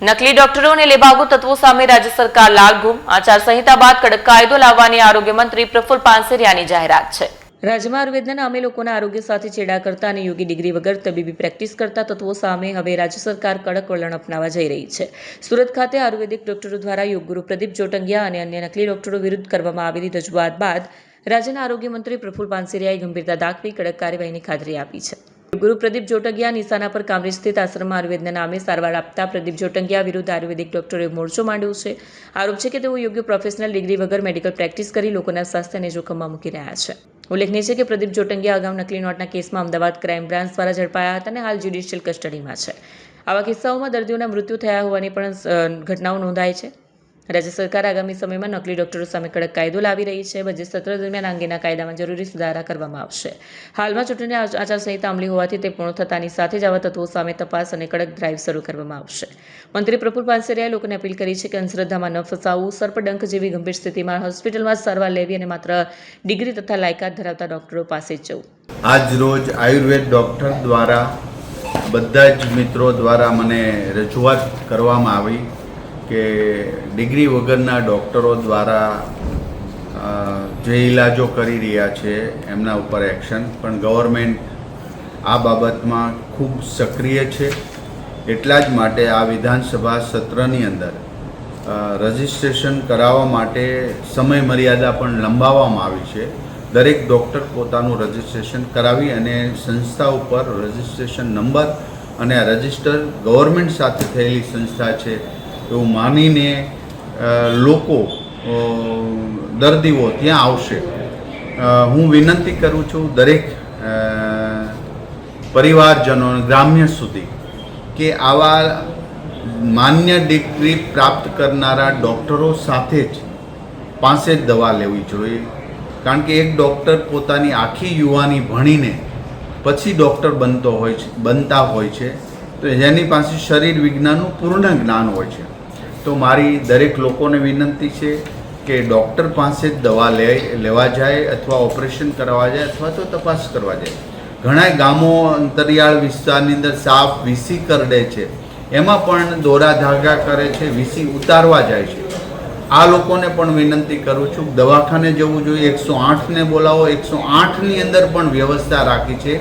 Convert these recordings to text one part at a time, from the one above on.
નકલી ડોક્ટરો અને લેભાગુ તત્વો સામે રાજ્ય સરકાર લાલઘૂમ આચારસંહિતા બાદ કડક કાયદો લાવવાની આરોગ્ય મંત્રી પ્રફુલ્લ પાનસેરિયાની જાહેરાત છે। રાજ્યમાં આયુર્વેદના નામે લોકોના આરોગ્ય સાથે ચેડા કરતા અને યોગ્ય ડિગ્રી વગર તબીબી પ્રેક્ટિસ કરતા તત્વો સામે હવે રાજ્ય સરકાર કડક વલણ અપનાવવા જઈ રહી છે। સુરત ખાતે આયુર્વેદિક ડોક્ટરો દ્વારા યોગગુરુ પ્રદીપ જોટંગિયા અને અન્ય નકલી ડોક્ટરો વિરુદ્ધ કરવામાં આવેલી રજૂઆત બાદ રાજ્યના આરોગ્ય મંત્રી પ્રફુલ્લ પાનસેરિયાએ ગંભીરતા દાખવી કડક કાર્યવાહીની ખાતરી આપી છે। ગુરુ પ્રદીપ જોટંગિયા નિશાના પર કામરેજ સ્થિત આશ્રમમાં આયુર્વેદના નામે સારવાર આપતા પ્રદીપ જોટંગિયા વિરુદ્ધ આયુર્વેદિક ડોક્ટરોએ મોરચો માંડ્યો છે। આરોપ છે કે તેઓ યોગ્ય પ્રોફેશનલ ડિગ્રી વગર મેડિકલ પ્રેક્ટિસ કરી લોકોના સ્વાસ્થ્યને જોખમમાં મૂકી રહ્યા છે। ઉલ્લેખનીય છે કે પ્રદીપ જોટંગિયા અગાઉ નકલી નોટના કેસમાં અમદાવાદ ક્રાઇમ બ્રાન્ચ દ્વારા ઝડપાયા હતા અને હાલ જ્યુડિશિયલ કસ્ટડીમાં છે। આવા કિસ્સાઓમાં દર્દીઓના મૃત્યુ થયા હોવાની પણ ઘટનાઓ નોંધાય છે। રાજ્ય સરકાર આગામી સમયમાં નકલી ડોક્ટરો સામે કડક કાયદો લાવી રહી છે। બજેટ સત્ર દરમિયાન અંગેના કાયદામાં જરૂરી સુધારા કરવામાં આવશે। હાલમાં ચૂંટણી આચારસંહિતા અમલી હોવાથી તે પૂર્ણ થતાની સાથે જ આવા તત્વો સામે તપાસ અને કડક ડ્રાઇવ શરૂ કરવામાં આવશે। મંત્રી પ્રફુલ્લ પાનસેરિયાએ લોકોને અપીલ કરી છે કે અંધશ્રદ્ધામાં ન ફસાવવું, સર્પડંખ જેવી ગંભીર સ્થિતિમાં હોસ્પિટલમાં સારવાર લેવી અને માત્ર ડિગ્રી તથા લાયકાત ધરાવતા ડોક્ટરો પાસે જ જવું। આજ રોજ આયુર્વેદ ડૉક્ટર દ્વારા બધા જ મિત્રો દ્વારા મને રજૂઆત કરવામાં આવી કે ડિગ્રી વગરના ડૉક્ટરો દ્વારા જે ઇલાજો કરી રહ્યા છે એમના ઉપર એક્શન, પણ ગવર્મેન્ટ આ બાબતમાં ખૂબ સક્રિય છે। એટલા જ માટે આ વિધાનસભા સત્રની અંદર રજિસ્ટ્રેશન કરાવવા માટે સમય મર્યાદા પણ લંબાવવામાં આવી છે। દરેક ડૉક્ટર પોતાનું રજિસ્ટ્રેશન કરાવી અને સંસ્થા ઉપર રજિસ્ટ્રેશન નંબર અને આ રજિસ્ટર ગવર્મેન્ટ સાથે થયેલી સંસ્થા છે એવું માનીને લોકો દર્દીઓ ત્યાં આવશે। હું વિનંતી કરું છું દરેક પરિવારજનો ગ્રામ્ય સુધી કે આવા માન્ય ડિગ્રી પ્રાપ્ત કરનારા ડૉક્ટરો સાથે જ પાસે જ દવા લેવી જોઈએ। કારણ કે એક ડૉક્ટર પોતાની આખી યુવાની ભણીને પછી ડૉક્ટર બનતા હોય છે તો જેની પાસે શરીર વિજ્ઞાનનું પૂર્ણ જ્ઞાન હોય છે। તો મારી દરેક લોકોને વિનંતી છે કે ડૉક્ટર પાસે જ દવા લેવા જાય અથવા ઓપરેશન કરવા જાય અથવા તો તપાસ કરવા જાય। ઘણા ગામો અંતરિયાળ વિસ્તારની અંદર સાપ વીસી કરડે છે, એમાં પણ દોરા ધાગા કરે છે, વીસી ઉતારવા જાય છે। આ લોકોને પણ વિનંતી કરું છું દવાખાને જવું જોઈએ, 108ને બોલાવો। 108ની અંદર પણ વ્યવસ્થા રાખી છે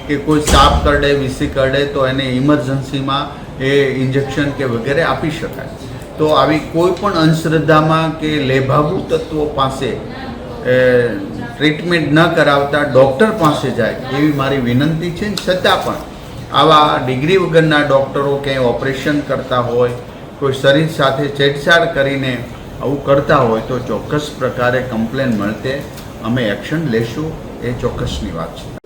કે કોઈ સાપ કરડે, વીસી કરડે તો એને ઇમરજન્સીમાં એ ઇન્જેક્શન કે વગેરે આપી શકાય। તો આવી કોઈ પણ અંધશ્રદ્ધામાં કે લેભાગુ તત્વો પાસે ટ્રીટમેન્ટ ન કરાવતા ડૉક્ટર પાસે જાય એવી મારી વિનંતી છે। છતાં પણ આવા ડિગ્રી વગરના ડૉક્ટરો ક્યાંય ઓપરેશન કરતા હોય, કોઈ શરીર સાથે છેડછાડ કરીને આવું કરતા હોય તો ચોક્કસ પ્રકારે કમ્પ્લેન મળતે અમે એક્શન લેશું, એ ચોક્કસની વાત છે।